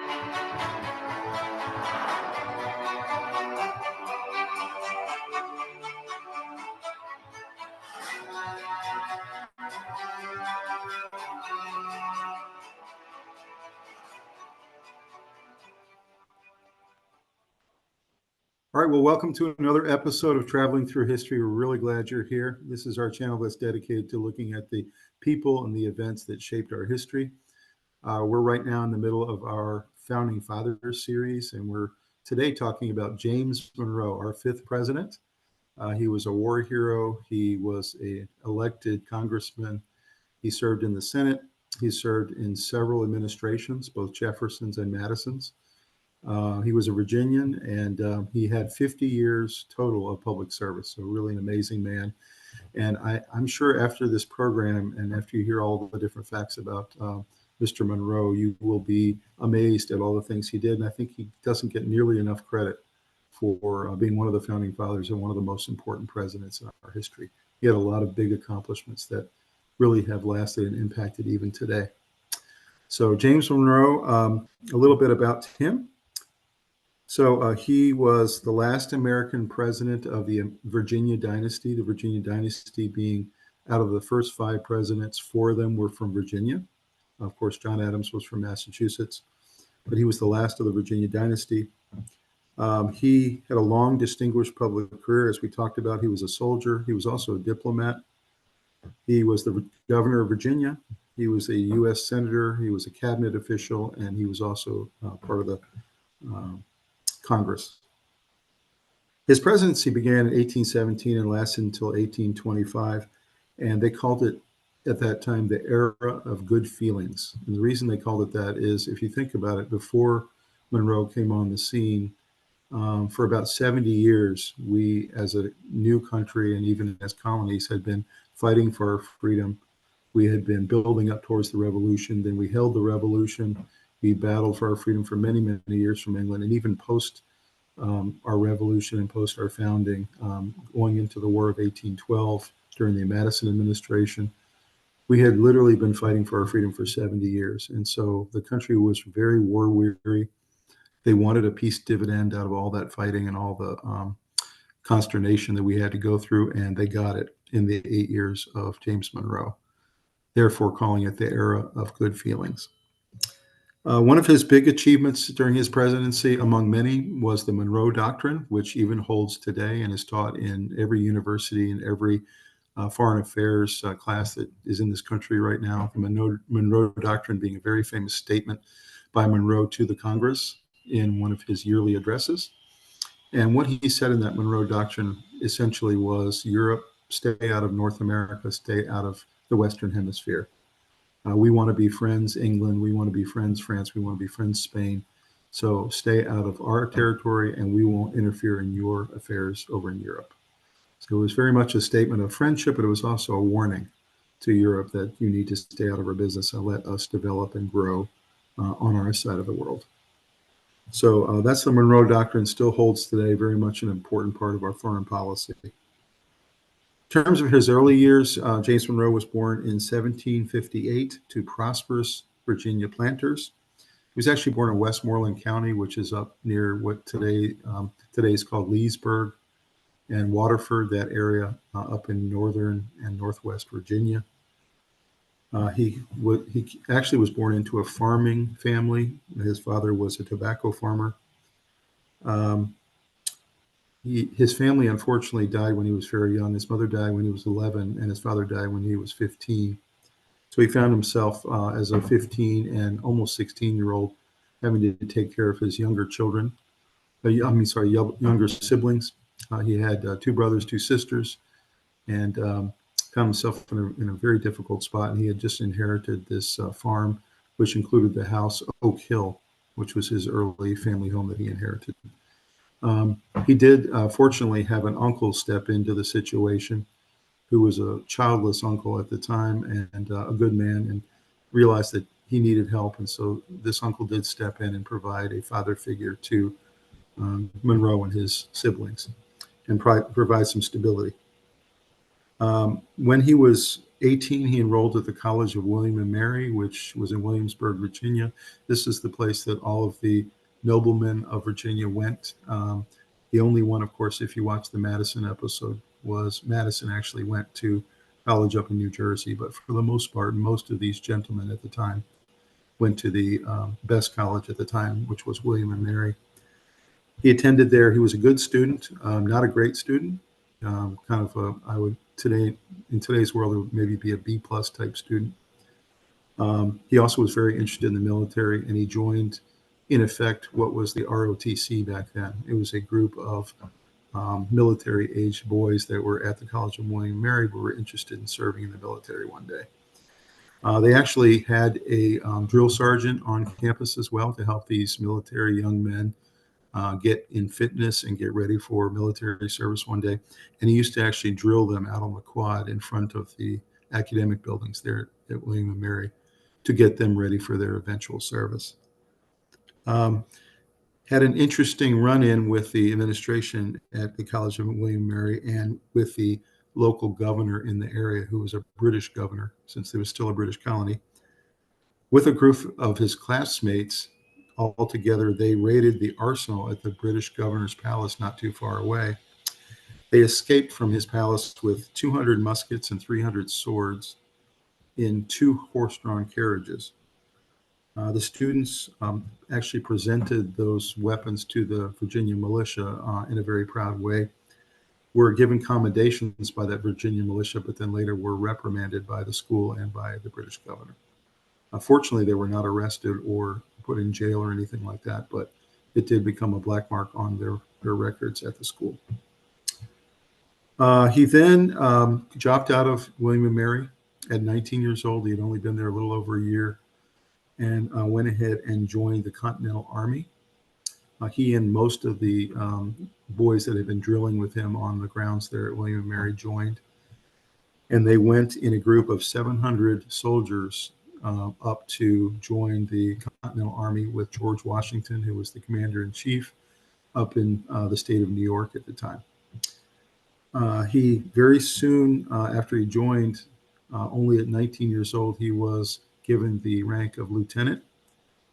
All right, well, welcome to another episode of Traveling Through History. We're really glad you're here. This is our channel that's dedicated to looking at the people and the events that shaped our history. We're right now in the middle of our Founding Fathers series, and we're today talking about James Monroe, our fifth president. He was a war hero. He was an elected congressman. He served in the Senate. He served in several administrations, both Jefferson's and Madison's. He was a Virginian, and he had 50 years total of public service. So really an amazing man. And I'm sure after this program and after you hear all the different facts about Mr. Monroe, you will be amazed at all the things he did. And I think he doesn't get nearly enough credit for being one of the founding fathers and one of the most important presidents in our history. He had a lot of big accomplishments that really have lasted and impacted even today. So James Monroe, a little bit about him. So he was the last American president of the Virginia dynasty, the Virginia dynasty being out of the first 5 presidents, 4 of them were from Virginia. Of course, John Adams was from Massachusetts, but he was the last of the Virginia dynasty. He had a long, distinguished public career. As we talked about, he was a soldier. He was also a diplomat. He was the governor of Virginia. He was a U.S. senator. He was a cabinet official, and he was also part of the Congress. His presidency began in 1817 and lasted until 1825, and they called it at that time the era of good feelings. And the reason they called it that is, if you think about it, before Monroe came on the scene, for about 70 years, we as a new country and even as colonies had been fighting for our freedom. We had been building up towards the revolution. Then we held the revolution. We battled for our freedom for many, many years from England, and even post our revolution and post our founding, going into the War of 1812 during the Madison administration, we had literally been fighting for our freedom for 70 years. And so the country was very war weary. They wanted a peace dividend out of all that fighting and all the consternation that we had to go through, and they got it in the 8 years of James Monroe, therefore calling it the era of good feelings. One of his big achievements during his presidency, among many, was the Monroe Doctrine, which even holds today and is taught in every university and every foreign affairs class that is in this country right now. The Monroe Doctrine being a very famous statement by Monroe to the Congress in one of his yearly addresses. And what he said in that Monroe Doctrine essentially was, Europe, stay out of North America, stay out of the Western Hemisphere. We want to be friends, England. We want to be friends, France. We want to be friends, Spain. So stay out of our territory, and we won't interfere in your affairs over in Europe. So it was very much a statement of friendship, but it was also a warning to Europe that you need to stay out of our business and let us develop and grow on our side of the world. So that's the Monroe Doctrine, still holds today, very much an important part of our foreign policy. In terms of his early years, James Monroe was born in 1758 to prosperous Virginia planters. He was actually born in Westmoreland County, which is up near what today is called Leesburg and Waterford, that area up in northern and northwest Virginia. He actually was born into a farming family. His father was a tobacco farmer. His family unfortunately died when he was very young. His mother died when he was 11, and his father died when he was 15. So he found himself as a 15 and almost 16-year-old having to take care of his younger children. Younger siblings. He had 2 brothers, 2 sisters, and found himself in a very difficult spot. And he had just inherited this farm, which included the house Oak Hill, which was his early family home that he inherited. He did fortunately have an uncle step into the situation, who was a childless uncle at the time and a good man, and realized that he needed help. And so this uncle did step in and provide a father figure to Monroe and his siblings and provide some stability. When he was 18, he enrolled at the College of William and Mary, which was in Williamsburg, Virginia. This is the place that all of the noblemen of Virginia went. The only one, of course, if you watch the Madison episode, was Madison actually went to college up in New Jersey. But for the most part, most of these gentlemen at the time went to the best college at the time, which was William and Mary. He attended there. He was a good student, not a great student. Kind of I would today in today's world it would maybe be a B plus type student. He also was very interested in the military, and he joined, in effect, what was the ROTC back then. It was a group of military-aged boys that were at the College of William and Mary who were interested in serving in the military one day. They actually had a drill sergeant on campus as well to help these military young men get in fitness and get ready for military service one day. And he used to actually drill them out on the quad in front of the academic buildings there at William and Mary to get them ready for their eventual service. Had an interesting run-in with the administration at the College of William and Mary and with the local governor in the area, who was a British governor, since there was still a British colony. With a group of his classmates, all together, they raided the arsenal at the British governor's palace not too far away. They escaped from his palace with 200 muskets and 300 swords in 2 horse-drawn carriages. The students actually presented those weapons to the Virginia militia in a very proud way, were given commendations by that Virginia militia, but then later were reprimanded by the school and by the British governor. Fortunately, they were not arrested or put in jail or anything like that, but it did become a black mark on their records at the school. He then dropped out of William and Mary at 19 years old. He had only been there a little over a year, and went ahead and joined the Continental Army. He and most of the boys that had been drilling with him on the grounds there at William and Mary joined, and they went in a group of 700 soldiers up to join the Continental Army with George Washington, who was the commander-in-chief up in the state of New York at the time. He very soon after he joined, only at 19 years old, he was given the rank of lieutenant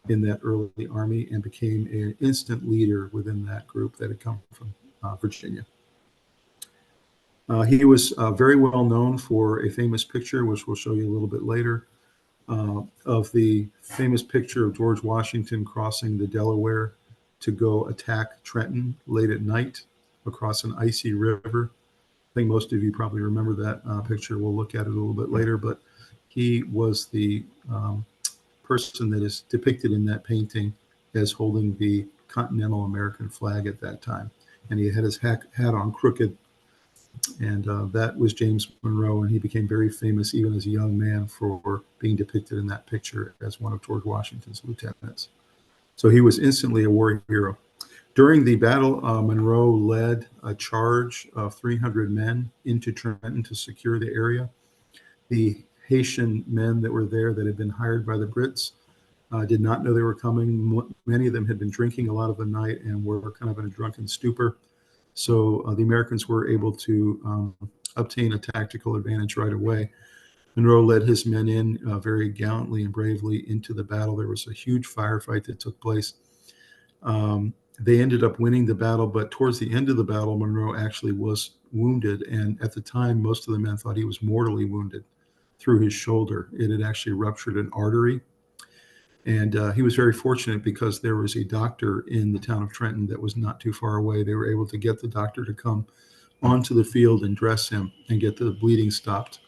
in that early army and became an instant leader within that group that had come from Virginia. He was very well known for a famous picture, which we'll show you a little bit later, of the famous picture of George Washington crossing the Delaware to go attack Trenton late at night across an icy river. I think most of you probably remember that picture. We'll look at it a little bit later, but he was the person that is depicted in that painting as holding the continental American flag at that time. And he had his hat on crooked. And that was James Monroe, and he became very famous even as a young man for being depicted in that picture as one of George Washington's lieutenants. So he was instantly a war hero. During the battle, Monroe led a charge of 300 men into Trenton to secure the area. The Haitian men that were there that had been hired by the Brits did not know they were coming. Many of them had been drinking a lot of the night and were kind of in a drunken stupor. So the Americans were able to obtain a tactical advantage right away. Monroe led his men in very gallantly and bravely into the battle. There was a huge firefight that took place. They ended up winning the battle, but towards the end of the battle, Monroe actually was wounded. And at the time, most of the men thought he was mortally wounded through his shoulder. It had actually ruptured an artery. And he was very fortunate because there was a doctor in the town of Trenton that was not too far away. They were able to get the doctor to come onto the field and dress him and get the bleeding stopped,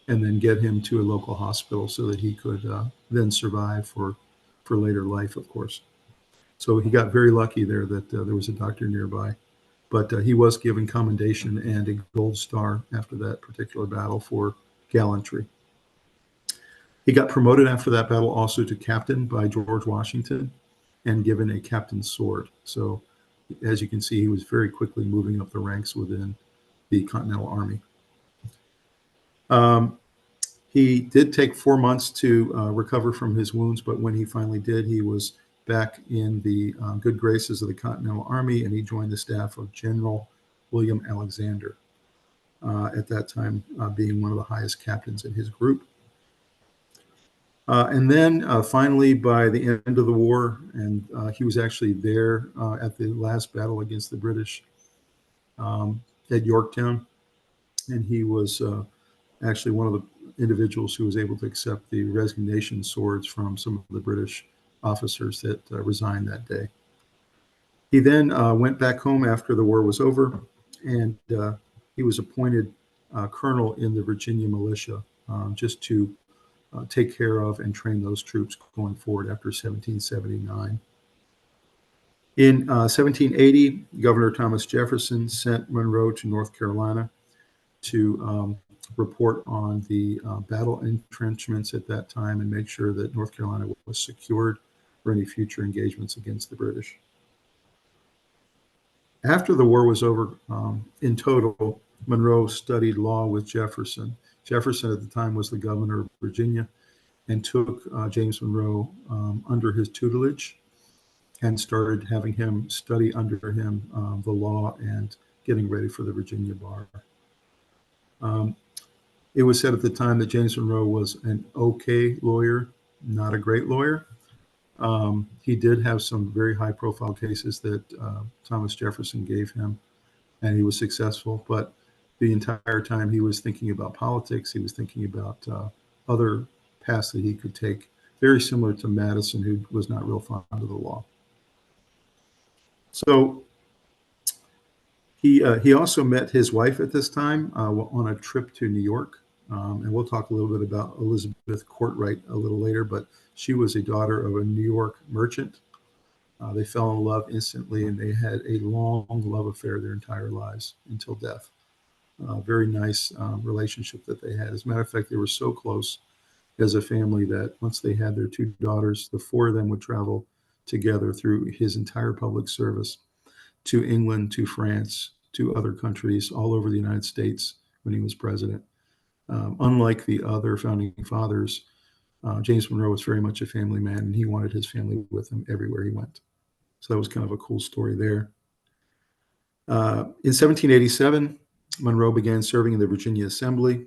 and then get him to a local hospital so that he could then survive for later life, of course. So he got very lucky there that there was a doctor nearby. But he was given commendation and a gold star after that particular battle for gallantry. He got promoted after that battle also to captain by George Washington and given a captain's sword. So as you can see, he was very quickly moving up the ranks within the Continental Army. He did take 4 months to recover from his wounds, but when he finally did, he was back in the good graces of the Continental Army, and he joined the staff of General William Alexander. at that time, being one of the highest captains in his group. And then finally, by the end of the war, and he was actually there at the last battle against the British at Yorktown, and he was actually one of the individuals who was able to accept the resignation swords from some of the British officers that resigned that day. He then went back home after the war was over, and he was appointed colonel in the Virginia militia, just to take care of and train those troops going forward after 1779. In 1780, Governor Thomas Jefferson sent Monroe to North Carolina to report on the battle entrenchments at that time and make sure that North Carolina was secured for any future engagements against the British. After the war was over, in total, Monroe studied law with Jefferson. Jefferson at the time was the governor of Virginia, and took James Monroe under his tutelage and started having him study under him the law and getting ready for the Virginia bar. It was said at the time that James Monroe was an okay lawyer, not a great lawyer. He did have some very high-profile cases that Thomas Jefferson gave him, and he was successful. But the entire time he was thinking about politics, he was thinking about other paths that he could take, very similar to Madison, who was not real fond of the law. So he also met his wife at this time on a trip to New York. And we'll talk a little bit about Elizabeth Courtwright a little later, but she was a daughter of a New York merchant. They fell in love instantly, and they had a long love affair their entire lives until death. Very nice relationship that they had. As a matter of fact, they were so close as a family that once they had their two daughters, the four of them would travel together through his entire public service to England, to France, to other countries, all over the United States when he was president. Unlike the other founding fathers, James Monroe was very much a family man, and he wanted his family with him everywhere he went. So that was kind of a cool story there. In 1787, Monroe began serving in the Virginia Assembly,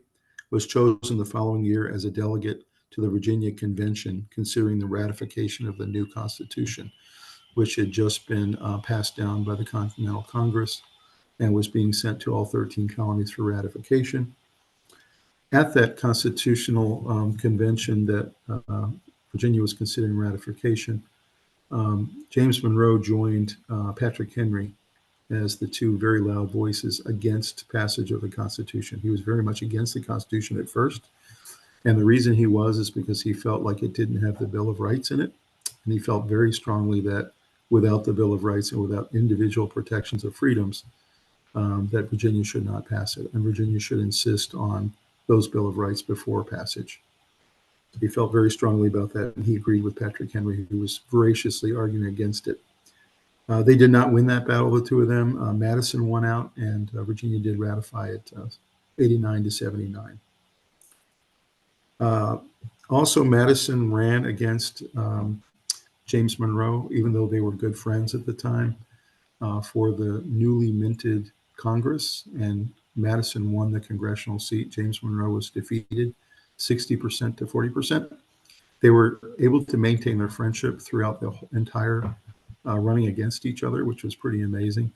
was chosen the following year as a delegate to the Virginia Convention, considering the ratification of the new Constitution, which had just been passed down by the Continental Congress and was being sent to all 13 colonies for ratification. At that constitutional convention that Virginia was considering ratification, James Monroe joined Patrick Henry as the two very loud voices against passage of the Constitution. He was very much against the Constitution at first, and the reason he was is because he felt like it didn't have the Bill of Rights in it, and he felt very strongly that without the Bill of Rights and without individual protections of freedoms, that Virginia should not pass it, and Virginia should insist on those Bill of Rights before passage. He felt very strongly about that, and he agreed with Patrick Henry, who was voraciously arguing against it. They did not win that battle, the two of them. Madison won out, and Virginia did ratify it 89 to 79. Also, Madison ran against James Monroe, even though they were good friends at the time, for the newly minted Congress, and Madison won the congressional seat. James Monroe was defeated 60% to 40%. They were able to maintain their friendship throughout the entire running against each other, which was pretty amazing.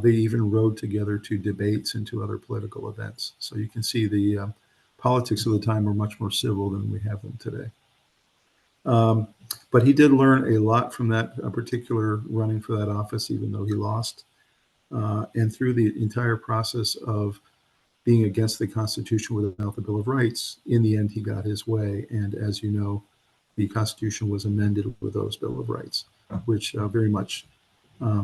They even rode together to debates and to other political events. So you can see the politics of the time were much more civil than we have them today. But he did learn a lot from that particular running for that office, even though he lost. And through the entire process of being against the Constitution without the Bill of Rights, in the end, he got his way. And as you know, the Constitution was amended with those Bill of Rights, which very much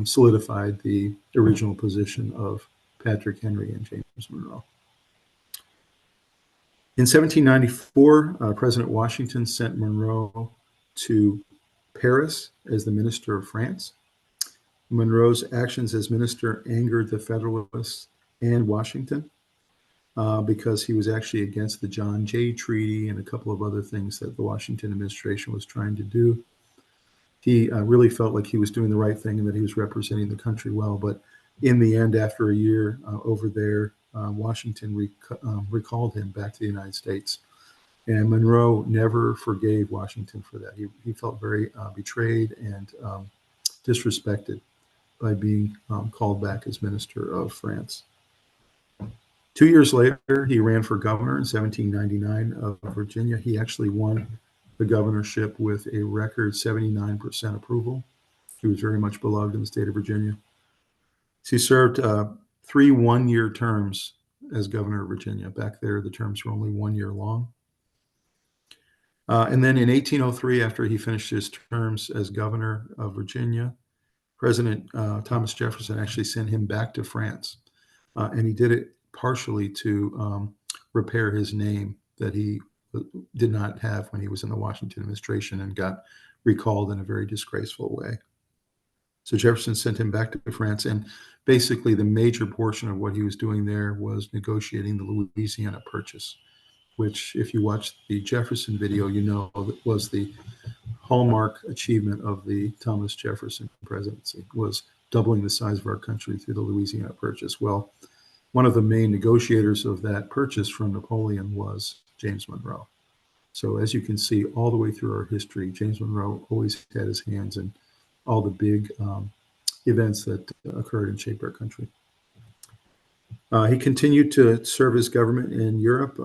solidified the original position of Patrick Henry and James Monroe. In 1794, President Washington sent Monroe to Paris as the Minister of France. Monroe's actions as minister angered the Federalists and Washington because he was actually against the John Jay Treaty and a couple of other things that the Washington administration was trying to do. He really felt like he was doing the right thing and that he was representing the country well, but In the end, after a year over there, Washington recalled him back to the United States. And Monroe never forgave Washington for that. He felt very betrayed and disrespected by being called back as Minister of France. 2 years later, he ran for governor in 1799 of Virginia. He actually won the governorship with a record 79% approval. He was very much beloved in the state of Virginia. He served 3 one-year terms as governor of Virginia. Back there, the terms were only 1 year long. And then in 1803, after he finished his terms as governor of Virginia, President Thomas Jefferson actually sent him back to France. And he did it partially to repair his name that he did not have when he was in the Washington administration and got recalled in a very disgraceful way. So Jefferson sent him back to France, and basically the major portion of what he was doing there was negotiating the Louisiana Purchase, which, if you watch the Jefferson video, you know was the hallmark achievement of the Thomas Jefferson presidency, was doubling the size of our country through the Louisiana Purchase. Well, one of the main negotiators of that purchase from Napoleon was James Monroe. So as you can see, all the way through our history, James Monroe always had his hands in all the big events that occurred and shaped our country. He continued to serve his government in Europe.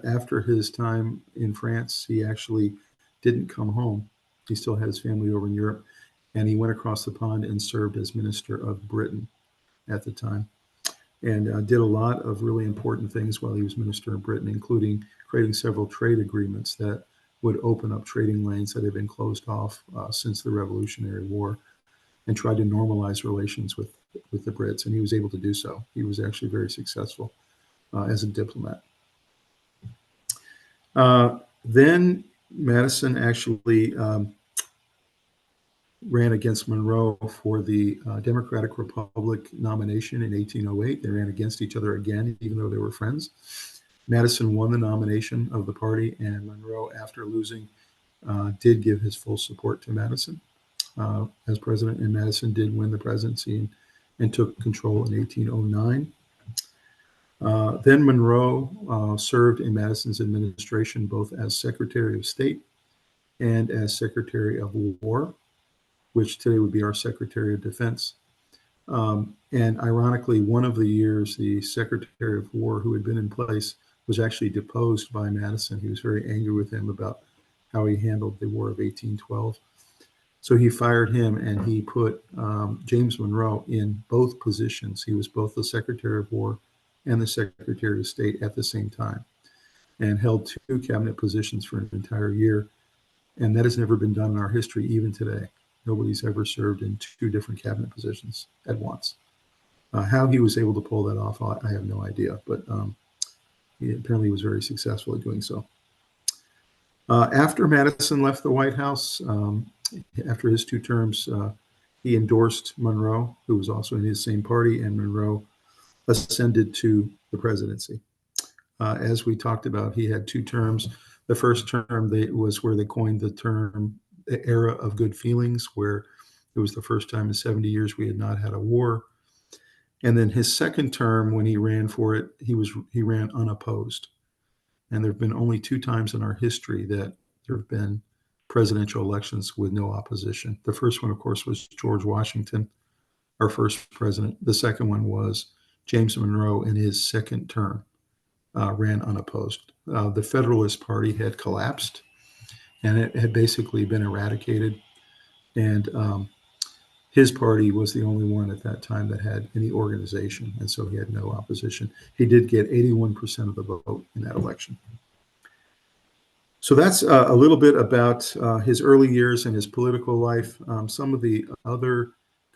After his time in France, he actually didn't come home. He still had his family over in Europe, and he went across the pond and served as Minister of Britain at the time, and did a lot of really important things while he was Minister of Britain, including creating several trade agreements that would open up trading lanes that had been closed off since the Revolutionary War, and tried to normalize relations with the Brits, and he was able to do so. He was actually very successful as a diplomat. Then Madison actually ran against Monroe for the Democratic Republic nomination in 1808. They ran against each other again, even though they were friends. Madison won the nomination of the party, and Monroe, after losing, did give his full support to Madison as president, and Madison did win the presidency and took control in 1809. Then Monroe served in Madison's administration both as Secretary of State and as Secretary of War, which today would be our Secretary of Defense. And ironically, one of the years, the Secretary of War who had been in place was actually deposed by Madison. He was very angry with him about how he handled the War of 1812. So he fired him, and he put James Monroe in both positions. He was both the Secretary of War and the Secretary of State at the same time, and held 2 cabinet positions for an entire year. And that has never been done in our history, even today. Nobody's ever served in 2 different cabinet positions at once. How he was able to pull that off, I have no idea, but he apparently was very successful at doing so. After Madison left the White House, after his 2 terms, he endorsed Monroe, who was also in his same party, and Monroe ascended to the presidency. As we talked about, he had 2 terms. The first term was where they coined the term the era of good feelings, where it was the first time in 70 years we had not had a war. And then his second term, when he ran for it, he ran unopposed. And there have been only 2 times in our history that there have been presidential elections with no opposition. The first one, of course, was George Washington, our first president. The second one was James Monroe in his second term, ran unopposed. The Federalist Party had collapsed, and it had basically been eradicated. And his party was the only one at that time that had any organization, and so he had no opposition. He did get 81% of the vote in that election. So that's a little bit about his early years and his political life. Some of the other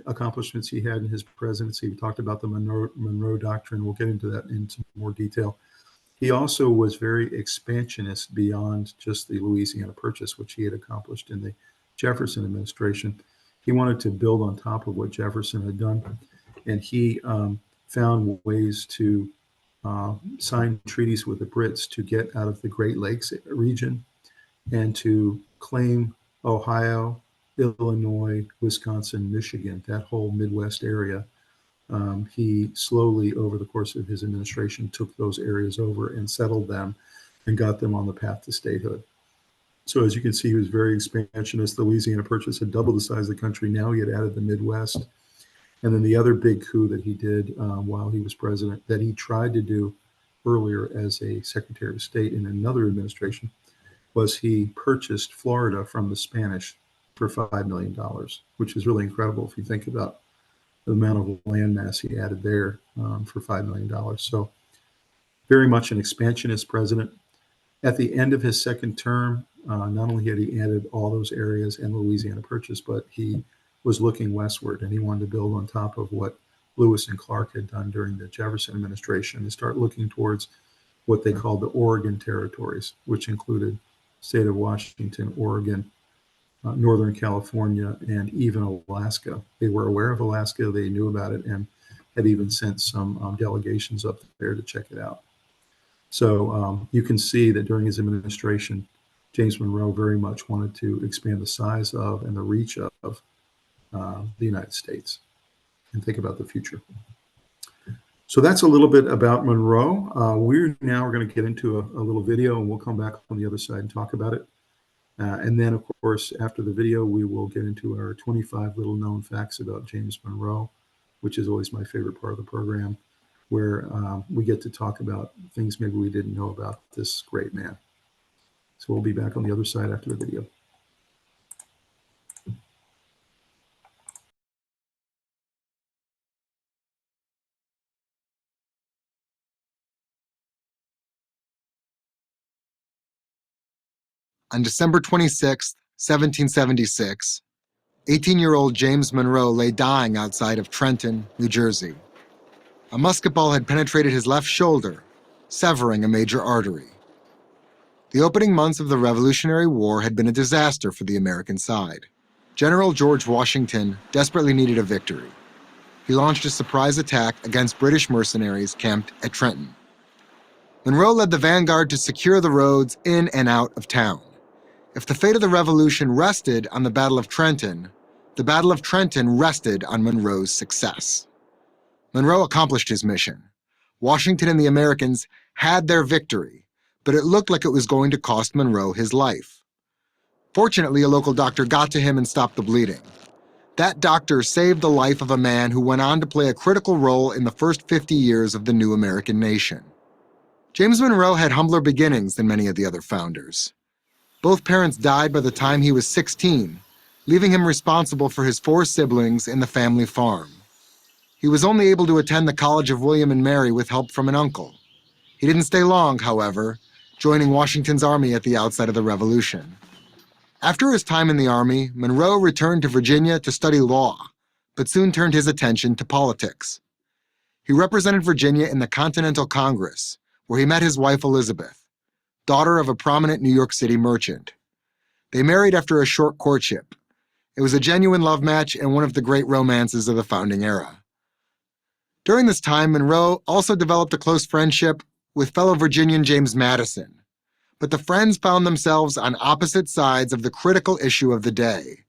accomplishments he had in his presidency, we talked about the Monroe Doctrine. We'll get into that in some more detail. He also was very expansionist beyond just the Louisiana Purchase, which he had accomplished in the Jefferson administration. He wanted to build on top of what Jefferson had done, and he found ways to sign treaties with the Brits to get out of the Great Lakes region and to claim Ohio, Illinois, Wisconsin, Michigan, that whole Midwest area, he slowly, over the course of his administration, took those areas over and settled them and got them on the path to statehood. So as you can see, he was very expansionist. The Louisiana Purchase had doubled the size of the country. Now he had added the Midwest. And then the other big coup that he did while he was president, that he tried to do earlier as a Secretary of State in another administration, was he purchased Florida from the Spanish for $5 million, which is really incredible if you think about the amount of land mass he added there for $5 million. So very much an expansionist president. At the end of his second term, not only had he added all those areas and Louisiana Purchase, but he was looking westward, and he wanted to build on top of what Lewis and Clark had done during the Jefferson administration and start looking towards what they called the Oregon territories, which included the state of Washington, Oregon, Northern California, and even Alaska. They were aware of Alaska, they knew about it, and had even sent some delegations up there to check it out. So you can see that during his administration, James Monroe very much wanted to expand the size of and the reach of the United States and think about the future. So that's a little bit about Monroe. We're now going to get into a little video, and we'll come back on the other side and talk about it. And then, of course, after the video, we will get into our 25 little known facts about James Monroe, which is always my favorite part of the program, where we get to talk about things maybe we didn't know about this great man. So we'll be back on the other side after the video. On December 26, 1776, 18-year-old James Monroe lay dying outside of Trenton, New Jersey. A musket ball had penetrated his left shoulder, severing a major artery. The opening months of the Revolutionary War had been a disaster for the American side. General George Washington desperately needed a victory. He launched a surprise attack against British mercenaries camped at Trenton. Monroe led the vanguard to secure the roads in and out of town. If the fate of the Revolution rested on the Battle of Trenton, the Battle of Trenton rested on Monroe's success. Monroe accomplished his mission. Washington and the Americans had their victory, but it looked like it was going to cost Monroe his life. Fortunately, a local doctor got to him and stopped the bleeding. That doctor saved the life of a man who went on to play a critical role in the first 50 years of the new American nation. James Monroe had humbler beginnings than many of the other founders. Both parents died by the time he was 16, leaving him responsible for his 4 siblings and the family farm. He was only able to attend the College of William and Mary with help from an uncle. He didn't stay long, however, joining Washington's army at the outset of the Revolution. After his time in the army, Monroe returned to Virginia to study law, but soon turned his attention to politics. He represented Virginia in the Continental Congress, where he met his wife Elizabeth, daughter of a prominent New York City merchant. They married after a short courtship. It was a genuine love match and one of the great romances of the founding era. During this time, Monroe also developed a close friendship with fellow Virginian James Madison. But the friends found themselves on opposite sides of the critical issue of the day,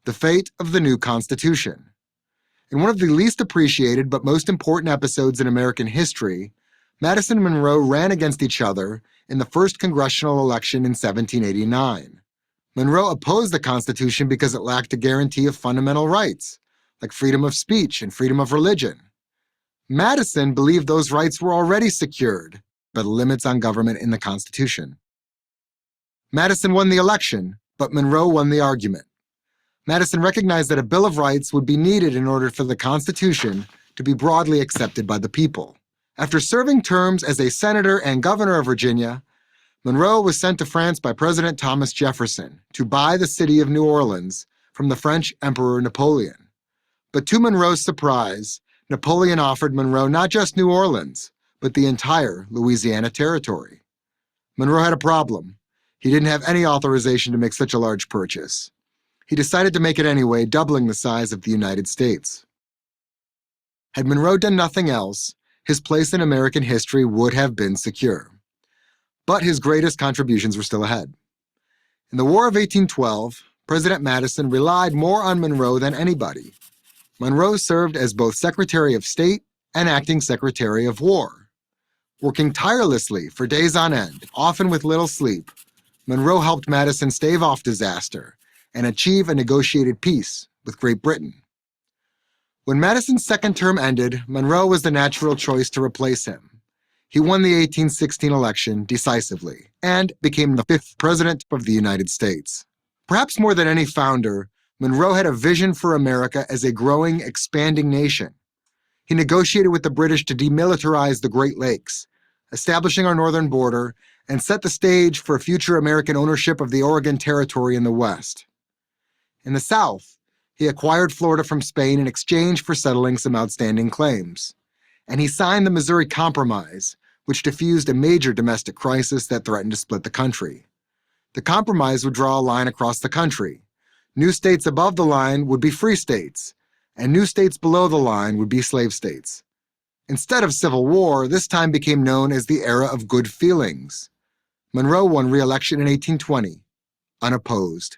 the fate of the new Constitution. In one of the least appreciated but most important episodes in American history, Madison and Monroe ran against each other in the first congressional election in 1789. Monroe opposed the Constitution because it lacked a guarantee of fundamental rights, like freedom of speech and freedom of religion. Madison believed those rights were already secured by the limits on government in the Constitution. Madison won the election, but Monroe won the argument. Madison recognized that a Bill of Rights would be needed in order for the Constitution to be broadly accepted by the people. After serving terms as a senator and governor of Virginia, Monroe was sent to France by President Thomas Jefferson to buy the city of New Orleans from the French Emperor Napoleon. But to Monroe's surprise, Napoleon offered Monroe not just New Orleans, but the entire Louisiana territory. Monroe had a problem. He didn't have any authorization to make such a large purchase. He decided to make it anyway, doubling the size of the United States. Had Monroe done nothing else, his place in American history would have been secure. But his greatest contributions were still ahead. In the War of 1812, President Madison relied more on Monroe than anybody. Monroe served as both Secretary of State and Acting Secretary of War. Working tirelessly for days on end, often with little sleep, Monroe helped Madison stave off disaster and achieve a negotiated peace with Great Britain. When Madison's second term ended, Monroe was the natural choice to replace him. He won the 1816 election decisively and became the 5th President of the United States. Perhaps more than any founder, Monroe had a vision for America as a growing, expanding nation. He negotiated with the British to demilitarize the Great Lakes, establishing our northern border, and set the stage for future American ownership of the Oregon Territory in the West. In the South, he acquired Florida from Spain in exchange for settling some outstanding claims. And he signed the Missouri Compromise, which diffused a major domestic crisis that threatened to split the country. The compromise would draw a line across the country. New states above the line would be free states, and new states below the line would be slave states. Instead of civil war, this time became known as the era of good feelings. Monroe won re-election in 1820, unopposed.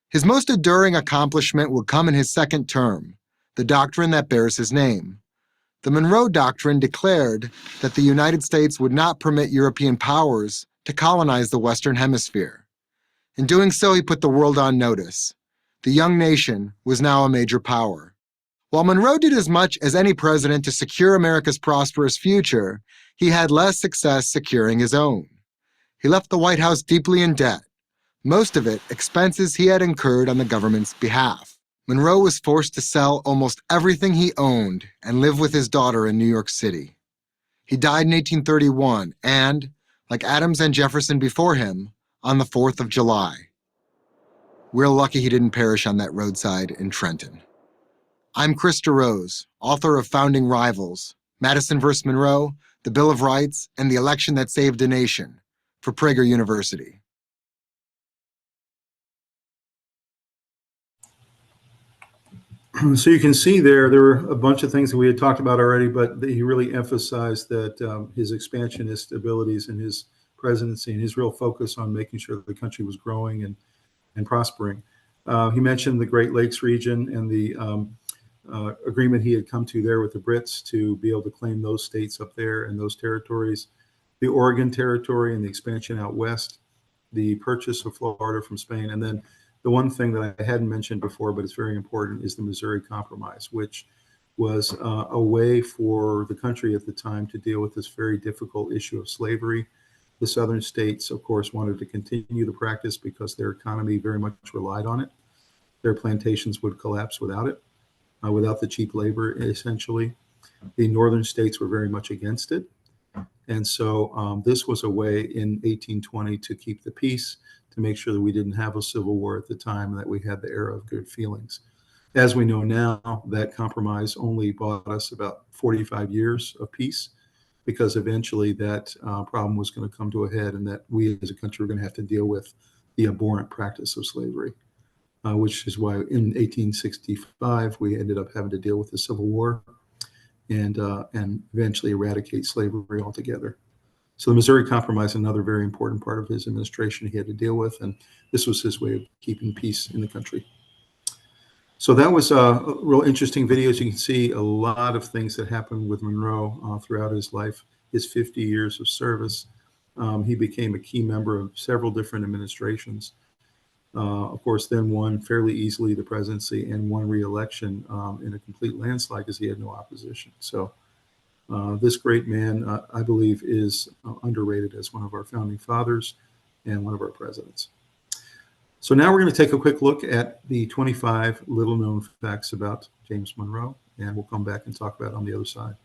His most enduring accomplishment would come in his second term, the doctrine that bears his name. The Monroe Doctrine declared that the United States would not permit European powers to colonize the Western Hemisphere. In doing so, he put the world on notice. The young nation was now a major power. While Monroe did as much as any president to secure America's prosperous future, he had less success securing his own. He left the White House deeply in debt, most of it expenses he had incurred on the government's behalf. Monroe was forced to sell almost everything he owned and live with his daughter in New York City. He died in 1831 and, like Adams and Jefferson before him, on the 4th of July. We're lucky he didn't perish on that roadside in Trenton. I'm Chris DeRose, author of Founding Rivals, Madison vs. Monroe, the Bill of Rights, and the Election That Saved a Nation, for Prager University. So you can see there were a bunch of things that we had talked about already, but he really emphasized that his expansionist abilities in his presidency and his real focus on making sure that the country was growing and prospering. He mentioned the Great Lakes region and the agreement he had come to there with the Brits to be able to claim those states up there and those territories, the Oregon Territory and the expansion out west, the purchase of Florida from Spain, and then the one thing that I hadn't mentioned before, but it's very important, is the Missouri Compromise, which was a way for the country at the time to deal with this very difficult issue of slavery. The southern states, of course, wanted to continue the practice because their economy very much relied on it. Their plantations would collapse without it, without the cheap labor, essentially. The northern states were very much against it. And so this was a way in 1820 to keep the peace, to make sure that we didn't have a civil war at the time and that we had the era of good feelings. As we know now, that compromise only bought us about 45 years of peace, because eventually that problem was going to come to a head and that we as a country were going to have to deal with the abhorrent practice of slavery, which is why in 1865 we ended up having to deal with the Civil War and eventually eradicate slavery altogether. So the Missouri Compromise, another very important part of his administration he had to deal with, and this was his way of keeping peace in the country. So that was a real interesting video. As you can see, a lot of things that happened with Monroe throughout his life, his 50 years of service. He became a key member of several different administrations. Of course, then won fairly easily the presidency and won re-election in a complete landslide because he had no opposition. So this great man, I believe, is underrated as one of our founding fathers and one of our presidents. So now we're going to take a quick look at the 25 little-known facts about James Monroe, and we'll come back and talk about it on the other side.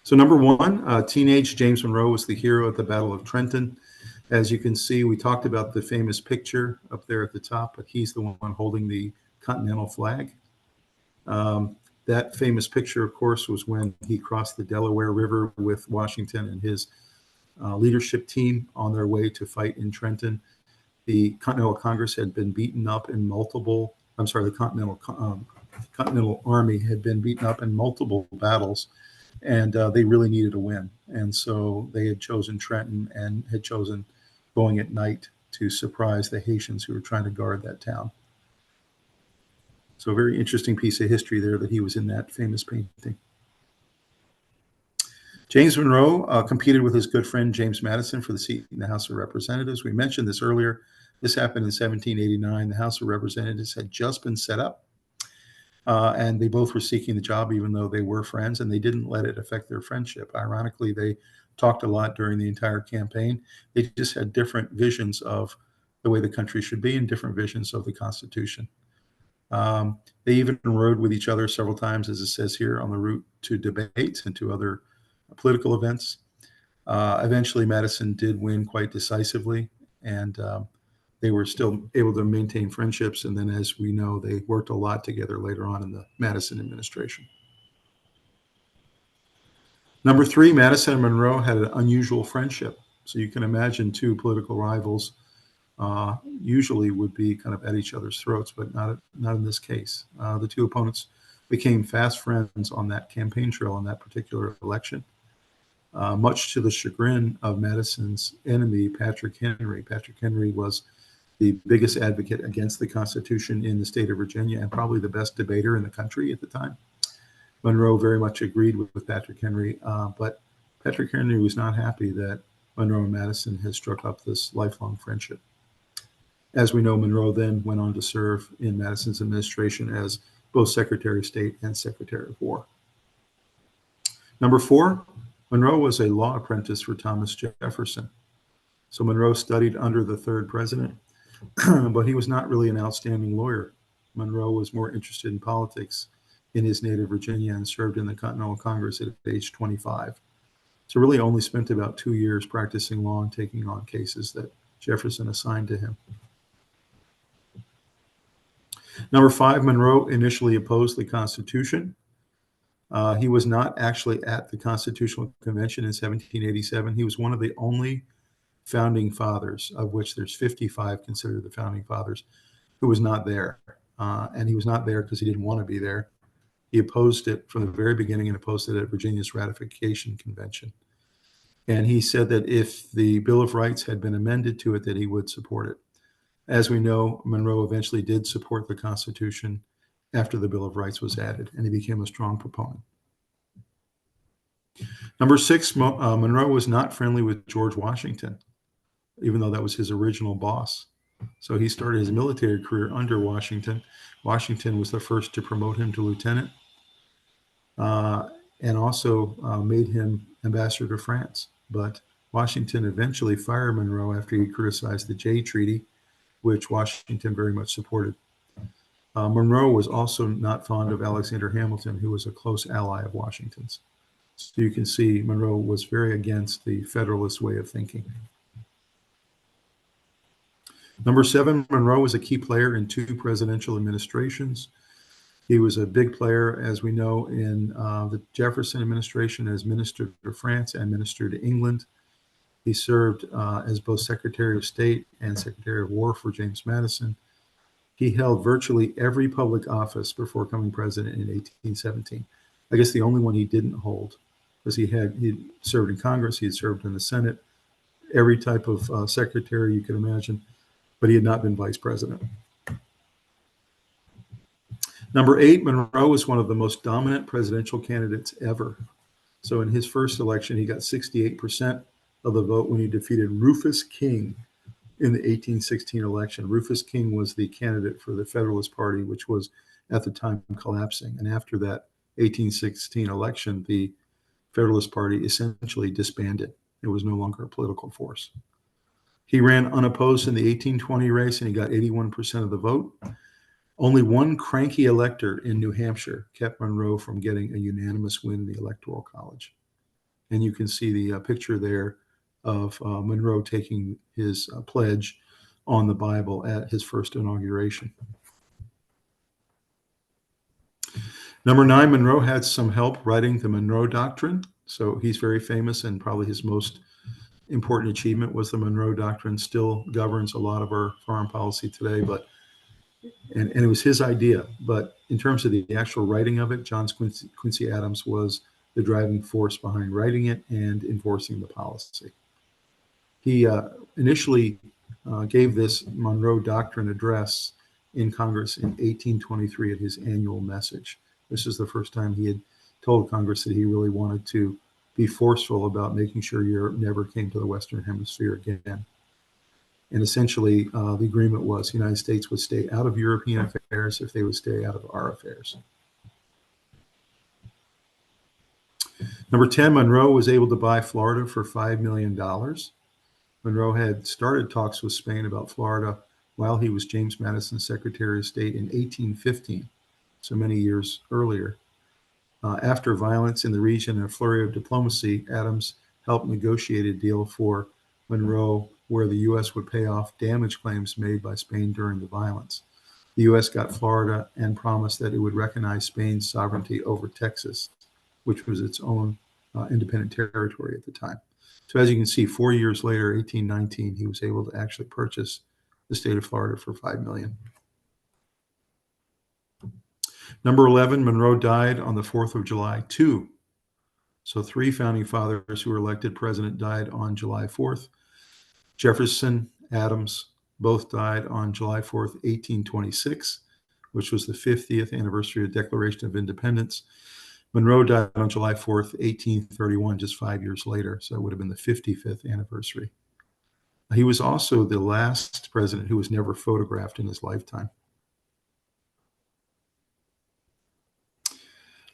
So number one, teenage James Monroe was the hero at the Battle of Trenton. As you can see, we talked about the famous picture up there at the top, but he's the one holding the Continental flag. That famous picture, of course, was when he crossed the Delaware River with Washington and his leadership team on their way to fight in Trenton. The Continental Congress had been beaten up in multiple, I'm sorry, the Continental Army had been beaten up in multiple battles, and they really needed a win. And so they had chosen Trenton and had chosen going at night to surprise the Haitians who were trying to guard that town. So a very interesting piece of history there that he was in that famous painting. James Monroe competed with his good friend James Madison for the seat in the House of Representatives. We mentioned this earlier. This happened in 1789. The House of Representatives had just been set up, and they both were seeking the job, even though they were friends, and they didn't let it affect their friendship. Ironically, they talked a lot during the entire campaign. They just had different visions of the way the country should be and different visions of the Constitution. They even rode with each other several times, as it says here, on the route to debates and to other political events. Eventually, Madison did win quite decisively, and they were still able to maintain friendships. And then, as we know, they worked a lot together later on in the Madison administration. Number three, Madison and Monroe had an unusual friendship. So you can imagine two political rivals usually would be kind of at each other's throats, but not in this case. The two opponents became fast friends on that campaign trail in that particular election, much to the chagrin of Madison's enemy, Patrick Henry. Patrick Henry was the biggest advocate against the Constitution in the state of Virginia and probably the best debater in the country at the time. Monroe very much agreed with Patrick Henry, but Patrick Henry was not happy that Monroe and Madison had struck up this lifelong friendship. As we know, Monroe then went on to serve in Madison's administration as both Secretary of State and Secretary of War. Number four, Monroe was a law apprentice for Thomas Jefferson. So Monroe studied under the third president, but he was not really an outstanding lawyer. Monroe was more interested in politics in his native Virginia and served in the Continental Congress at age 25. So really only spent about 2 years practicing law and taking on cases that Jefferson assigned to him. Number five, Monroe initially opposed the Constitution. He was not actually at the Constitutional Convention in 1787. He was one of the only founding fathers, of which there's 55 considered the founding fathers, who was not there. And he was not there because he didn't want to be there. He opposed it from the very beginning and opposed it at Virginia's ratification convention. And he said that if the Bill of Rights had been amended to it, that he would support it. As we know, Monroe eventually did support the Constitution after the Bill of Rights was added, and he became a strong proponent. Number six, Monroe was not friendly with George Washington, even though that was his original boss. So he started his military career under Washington. Washington was the first to promote him to lieutenant, and also made him ambassador to France. But Washington eventually fired Monroe after he criticized the Jay Treaty, which Washington very much supported. Monroe was also not fond of Alexander Hamilton, who was a close ally of Washington's. So you can see Monroe was very against the Federalist way of thinking. Number seven, Monroe was a key player in 2 presidential administrations. He was a big player, as we know, in the Jefferson administration as Minister to France and Minister to England. He served as both Secretary of State and Secretary of War for James Madison. He held virtually every public office before becoming president in 1817. I guess the only one he didn't hold was he served in Congress, he had served in the Senate, every type of secretary you can imagine, but he had not been vice president. Number 8, Monroe was one of the most dominant presidential candidates ever. So in his first election, he got 68% of the vote when he defeated Rufus King in the 1816 election. Rufus King was the candidate for the Federalist Party, which was at the time collapsing. And after that 1816 election, the Federalist Party essentially disbanded. It was no longer a political force. He ran unopposed in the 1820 race, and he got 81% of the vote. Only one cranky elector in New Hampshire kept Monroe from getting a unanimous win in the Electoral College. And you can see the picture there of Monroe taking his pledge on the Bible at his first inauguration. Number 9, Monroe had some help writing the Monroe Doctrine. So he's very famous, and probably his most important achievement was the Monroe Doctrine. Still governs a lot of our foreign policy today, and it was his idea. But in terms of the actual writing of it, John Quincy Adams was the driving force behind writing it and enforcing the policy. He initially gave this Monroe Doctrine address in Congress in 1823 at his annual message. This is the first time he had told Congress that he really wanted to be forceful about making sure Europe never came to the Western Hemisphere again. And essentially, the agreement was the United States would stay out of European affairs if they would stay out of our affairs. Number 10, Monroe was able to buy Florida for $5 million. Monroe had started talks with Spain about Florida while he was James Madison's Secretary of State in 1815, so many years earlier. After violence in the region and a flurry of diplomacy, Adams helped negotiate a deal for Monroe where the U.S. would pay off damage claims made by Spain during the violence. The U.S. got Florida and promised that it would recognize Spain's sovereignty over Texas, which was its own independent territory at the time. So as you can see, 4 years later, 1819, he was able to actually purchase the state of Florida for $5 million. Number 11, Monroe died on the 4th of July, 2. So 3 founding fathers who were elected president died on July 4th. Jefferson, Adams, both died on July 4th, 1826, which was the 50th anniversary of the Declaration of Independence. Monroe died on July 4th, 1831, just 5 years later, so it would have been the 55th anniversary. He was also the last president who was never photographed in his lifetime.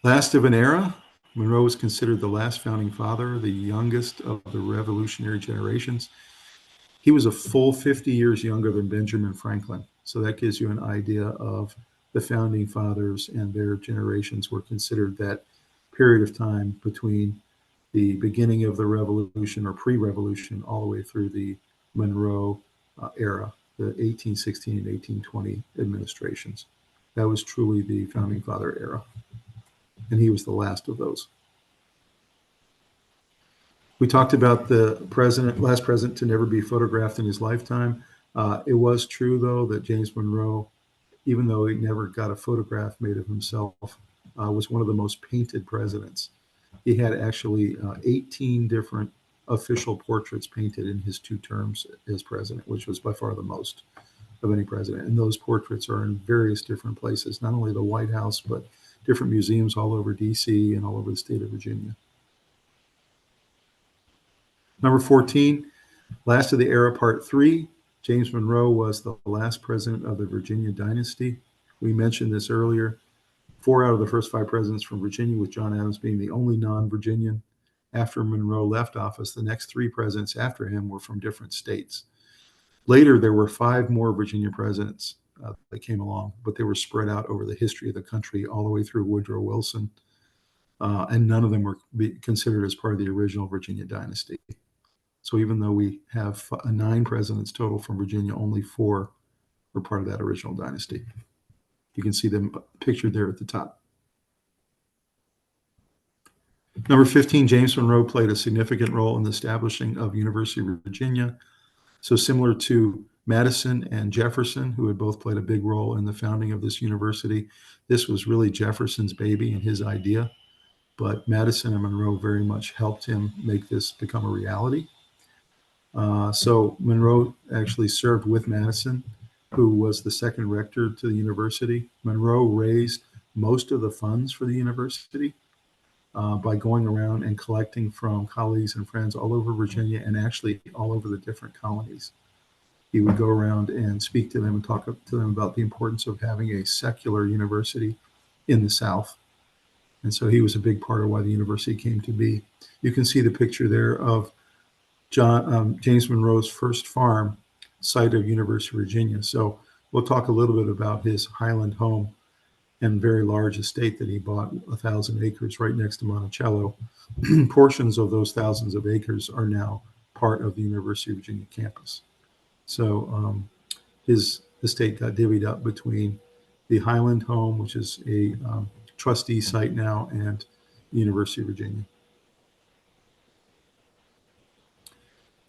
Last of an era, Monroe was considered the last founding father, the youngest of the revolutionary generations. He was a full 50 years younger than Benjamin Franklin, so that gives you an idea of the founding fathers and their generations were considered that period of time between the beginning of the revolution or pre-revolution all the way through the Monroe era, the 1816 and 1820 administrations. That was truly the founding father era, and he was the last of those. We talked about the last president to never be photographed in his lifetime. It was true, though, that James Monroe, even though he never got a photograph made of himself, was one of the most painted presidents. He had actually 18 different official portraits painted in his 2 terms as president, which was by far the most of any president. And those portraits are in various different places, not only the White House, but different museums all over D.C. and all over the state of Virginia. Number 14, last of the era, part 3. James Monroe was the last president of the Virginia dynasty. We mentioned this earlier. 4 out of the first 5 presidents from Virginia, with John Adams being the only non-Virginian. After Monroe left office, the next 3 presidents after him were from different states. Later, there were 5 more Virginia presidents that came along, but they were spread out over the history of the country all the way through Woodrow Wilson, and none of them were considered as part of the original Virginia dynasty. So even though we have 9 presidents total from Virginia, only 4 were part of that original dynasty. You can see them pictured there at the top. Number 15, James Monroe played a significant role in the establishing of University of Virginia. So similar to Madison and Jefferson, who had both played a big role in the founding of this university, this was really Jefferson's baby and his idea. But Madison and Monroe very much helped him make this become a reality. So Monroe actually served with Madison, who was the second rector to the university. Monroe raised most of the funds for the university by going around and collecting from colleagues and friends all over Virginia and actually all over the different colonies. He would go around and speak to them and talk to them about the importance of having a secular university in the South. And so he was a big part of why the university came to be. You can see the picture there of James Monroe's first farm, site of University of Virginia. So we'll talk a little bit about his Highland home and very large estate that he bought, 1,000 acres right next to Monticello. Portions of those thousands of acres are now part of the University of Virginia campus. So his estate got divvied up between the Highland home, which is a trustee site now, and the University of Virginia.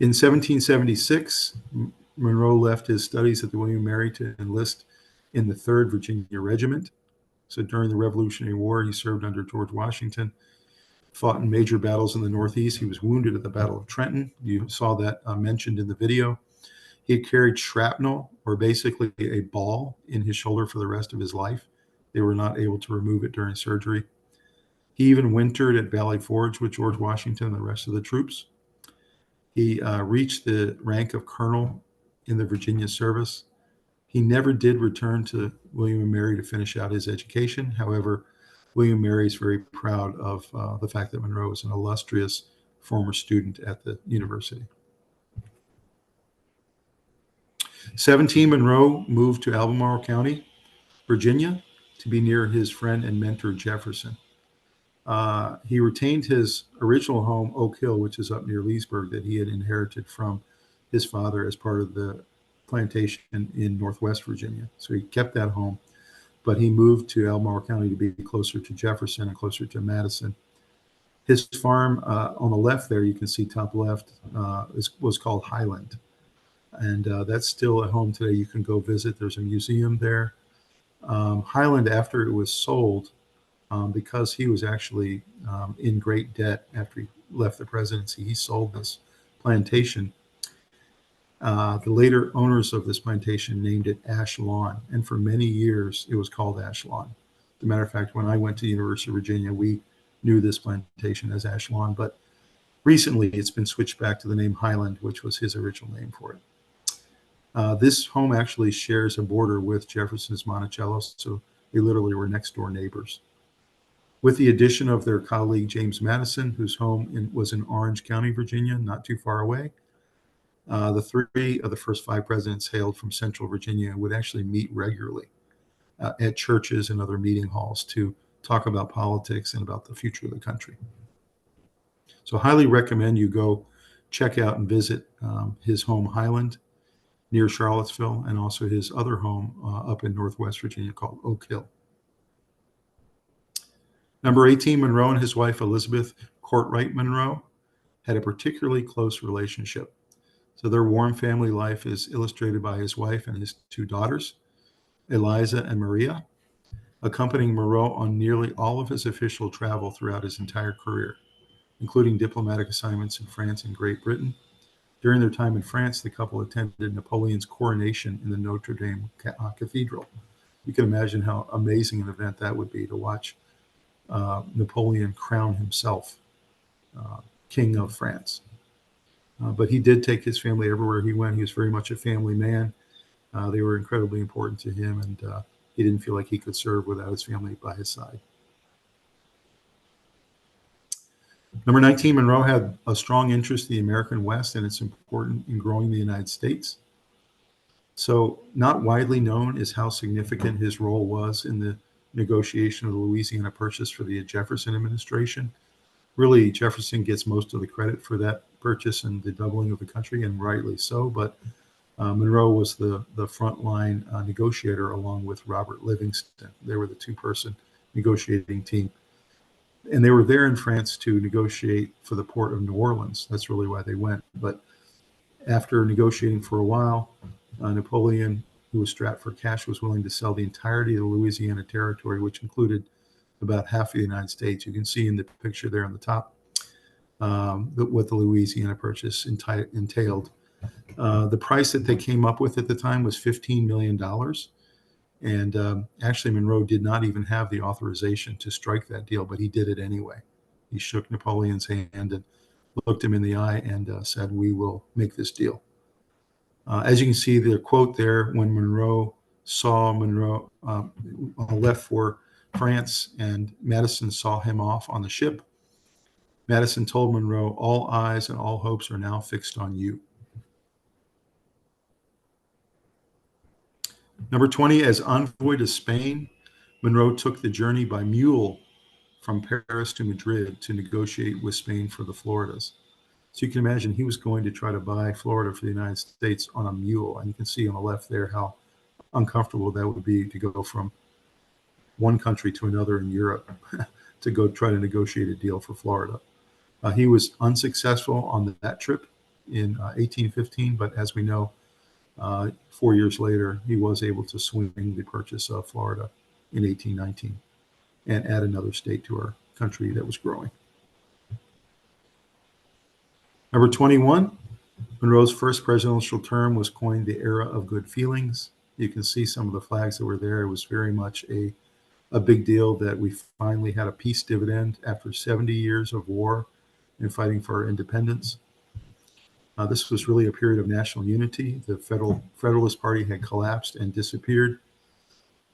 In 1776, Monroe left his studies at the William & Mary to enlist in the 3rd Virginia Regiment. So during the Revolutionary War, he served under George Washington. fought in major battles in the Northeast. He was wounded at the Battle of Trenton. You saw that mentioned in the video. He had carried shrapnel, or basically a ball, in his shoulder for the rest of his life. They were not able to remove it during surgery. He even wintered at Valley Forge with George Washington and the rest of the troops. He reached the rank of colonel in the Virginia service. He never did return to William and Mary to finish out his education. However, William Mary is very proud of the fact that Monroe was an illustrious former student at the university. 17, Monroe moved to Albemarle County, Virginia, to be near his friend and mentor Jefferson. He retained his original home, Oak Hill, which is up near Leesburg, that he had inherited from his father as part of the plantation in Northwest Virginia. So he kept that home, but he moved to Albemarle County to be closer to Jefferson and closer to Madison. His farm on the left there, you can see top left, was called Highland. And that's still a home today. You can go visit. There's a museum there. Highland, after it was sold, because he was actually in great debt after he left the presidency, he sold this plantation. The later owners of this plantation named it Ash Lawn, and for many years it was called Ash Lawn. As a matter of fact, when I went to the University of Virginia, we knew this plantation as Ash Lawn, but recently it's been switched back to the name Highland, which was his original name for it. This home actually shares a border with Jefferson's Monticello, so they literally were next door neighbors. With the addition of their colleague James Madison, whose home was in Orange County, Virginia, not too far away, the 3 of the first 5 presidents hailed from Central Virginia and would actually meet regularly at churches and other meeting halls to talk about politics and about the future of the country. So I highly recommend you go check out and visit his home, Highland, near Charlottesville, and also his other home up in Northwest Virginia called Oak Hill. Number 18, Monroe and his wife, Elizabeth Courtwright Monroe, had a particularly close relationship. So their warm family life is illustrated by his wife and his 2 daughters, Eliza and Maria, accompanying Monroe on nearly all of his official travel throughout his entire career, including diplomatic assignments in France and Great Britain. During their time in France, the couple attended Napoleon's coronation in the Notre Dame Cathedral. You can imagine how amazing an event that would be to watch Napoleon crown himself King of France. But he did take his family everywhere he went. He was very much a family man. They were incredibly important to him, and he didn't feel like he could serve without his family by his side. Number 19, Monroe had a strong interest in the American West, and it's important in growing the United States. So not widely known is how significant his role was in the negotiation of the Louisiana Purchase for the Jefferson administration. Really, Jefferson gets most of the credit for that purchase and the doubling of the country, and rightly so, but Monroe was the frontline negotiator along with Robert Livingston. They were the 2-person negotiating team. And they were there in France to negotiate for the port of New Orleans. That's really why they went. But after negotiating for a while, Napoleon, who was strapped for cash, was willing to sell the entirety of the Louisiana territory, which included about half of the United States. You can see in the picture there on the top what the Louisiana Purchase entailed. The price that they came up with at the time was $15 million. And actually, Monroe did not even have the authorization to strike that deal, but he did it anyway. He shook Napoleon's hand and looked him in the eye and said, "We will make this deal." As you can see, the quote there, when Monroe saw Monroe on the left for France and Madison saw him off on the ship, Madison told Monroe, "All eyes and all hopes are now fixed on you." Number 20, as envoy to Spain, Monroe took the journey by mule from Paris to Madrid to negotiate with Spain for the Floridas. So you can imagine he was going to try to buy Florida for the United States on a mule. And you can see on the left there how uncomfortable that would be to go from one country to another in Europe to go try to negotiate a deal for Florida. He was unsuccessful on that trip in 1815, but as we know, 4 years later, he was able to swing the purchase of Florida in 1819 and add another state to our country that was growing. Number 21, Monroe's first presidential term was coined the era of good feelings. You can see some of the flags that were there. It was very much a big deal that we finally had a peace dividend after 70 years of war and fighting for our independence. This was really a period of national unity. The Federalist Party had collapsed and disappeared.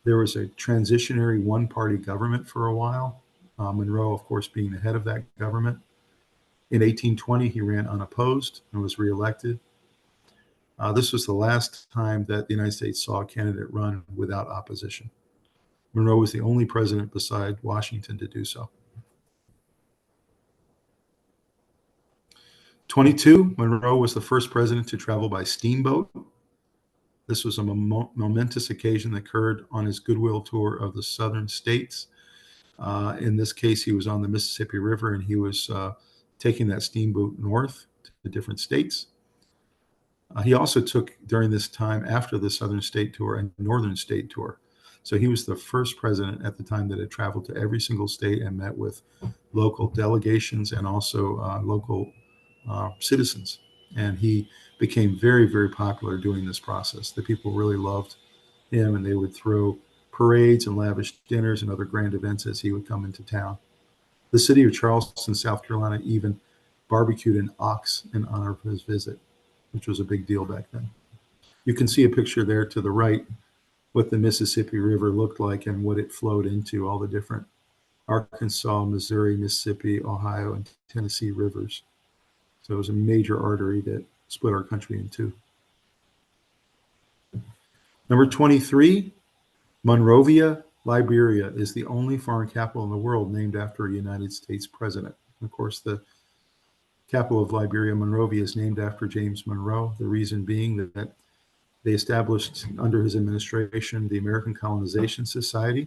There was a transitionary one-party government for a while, Monroe, of course, being the head of that government. In 1820, he ran unopposed and was reelected. This was the last time that the United States saw a candidate run without opposition. Monroe was the only president beside Washington to do so. 22, Monroe was the first president to travel by steamboat. This was a momentous occasion that occurred on his goodwill tour of the southern states. In this case, he was on the Mississippi River, and he was taking that steamboat north to the different states. He also took, during this time after the southern state tour, a northern state tour. So he was the first president at the time that had traveled to every single state and met with local delegations and also local citizens. And he became very, very popular doing this process. The people really loved him, and they would throw parades and lavish dinners and other grand events as he would come into town. The city of Charleston, South Carolina, even barbecued an ox in honor of his visit, which was a big deal back then. You can see a picture there to the right, what the Mississippi River looked like and what it flowed into, all the different Arkansas, Missouri, Mississippi, Ohio, and Tennessee rivers. So it was a major artery that split our country in two. Number 23, Monrovia, Liberia is the only foreign capital in the world named after a United States president. And of course, the capital of Liberia, Monrovia, is named after James Monroe, the reason being that they established under his administration the American Colonization Society.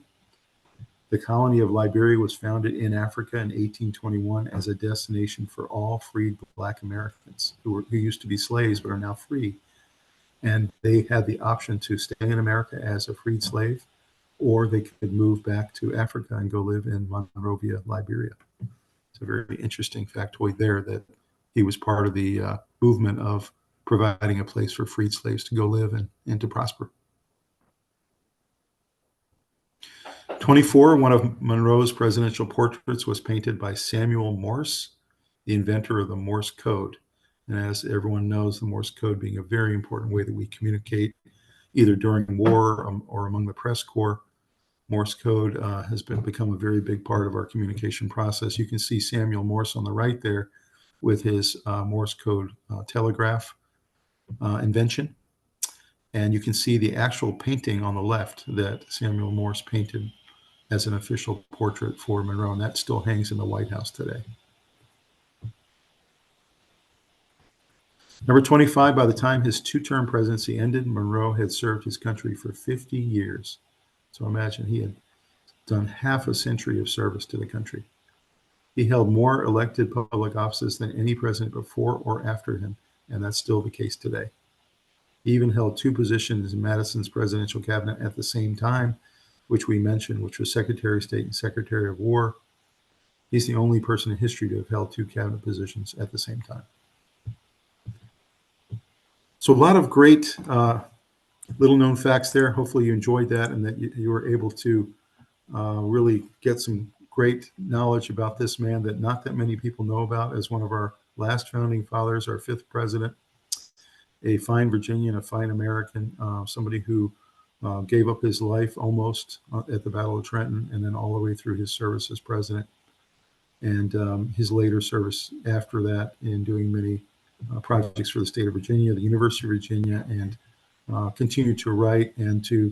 The colony of Liberia was founded in Africa in 1821 as a destination for all freed Black Americans who used to be slaves but are now free. And they had the option to stay in America as a freed slave, or they could move back to Africa and go live in Monrovia, Liberia. It's a very interesting factoid there that he was part of the movement of providing a place for freed slaves to go live and to prosper. 24, one of Monroe's presidential portraits was painted by Samuel Morse, the inventor of the Morse code. And as everyone knows, the Morse code being a very important way that we communicate either during war or among the press corps. Morse code has become a very big part of our communication process. You can see Samuel Morse on the right there with his Morse code telegraph invention. And you can see the actual painting on the left that Samuel Morse painted as an official portrait for Monroe, and that still hangs in the White House today. Number 25, by the time his two-term presidency ended, Monroe had served his country for 50 years. So imagine, he had done half a century of service to the country. He held more elected public offices than any president before or after him, and that's still the case today. He even held two positions in Madison's presidential cabinet at the same time, which we mentioned, which was Secretary of State and Secretary of War. He's the only person in history to have held two cabinet positions at the same time. So a lot of great little known facts there. Hopefully you enjoyed that and that you were able to really get some great knowledge about this man that not that many people know about as one of our last founding fathers, our fifth president, a fine Virginian, a fine American, somebody who gave up his life almost at the Battle of Trenton and then all the way through his service as president and his later service after that in doing many projects for the state of Virginia, the University of Virginia, and continued to write and to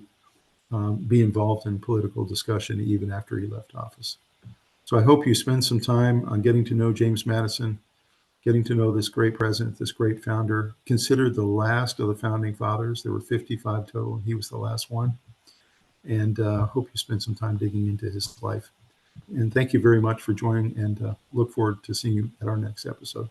be involved in political discussion even after he left office. So I hope you spend some time on getting to know James Madison, getting to know this great president, this great founder, considered the last of the founding fathers. There were 55 total, and he was the last one. And hope you spend some time digging into his life. And thank you very much for joining, and look forward to seeing you at our next episode.